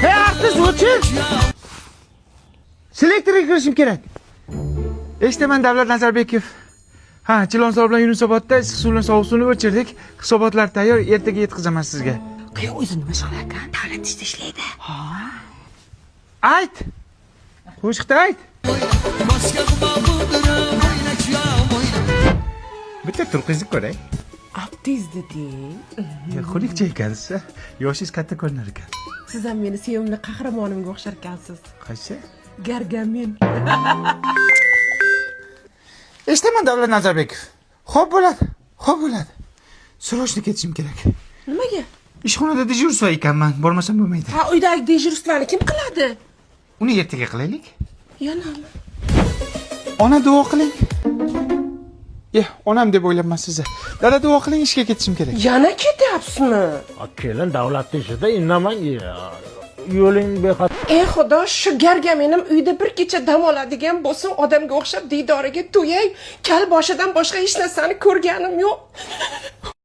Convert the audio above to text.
Hey artist, o'chir! Selektorga kirishim kerak. Eshitaman Davlat Nazarbekov. Ha, Chilonzor bilan Yunusobodda issiq suv bilan sovuq suvni o'chirdik. Hisobotlar tayyor, ertaga yetkazaman sizga. Qo'y o'zi nima shug'ul ekan? Davlat ishda ishlaydi. Ayt. Qo'shiqda ayt. Bitta turqizni ko'ray. Abdiz dedi. Xulikcha ekansiz. Yoshingiz katta ko'rinar ekan. Siz ham meni sevimli qahramonimga o'xshar ekansiz. Qaysi? Gargamen. Eshitaman Davlat Nazarbekov. Xo'p bo'ladi. Xo'p bo'ladi. Srochni ketishim kerak. Nimaga? Ishxonada dejurstvo ekanman, bormasam bo'lmaydi. Ha, uydagi dejurstvani kim qiladi? Uni ertaga qilaylik. Yanami. Ona duo qiling. Onam deb o'ylabman sizni. Dada duo qiling, ishga ketishim kerak. Yana ketyapsizmi? Kelin davlat ishida indamang. Yo'ling bexat. Ey xudo, shu gargamenim uyda bir kecha dam oladigan bo'lsin, odamga o'xshab diydoriga to'yay. Kal boshidan boshqa hech narsani ko'rganim yo'q.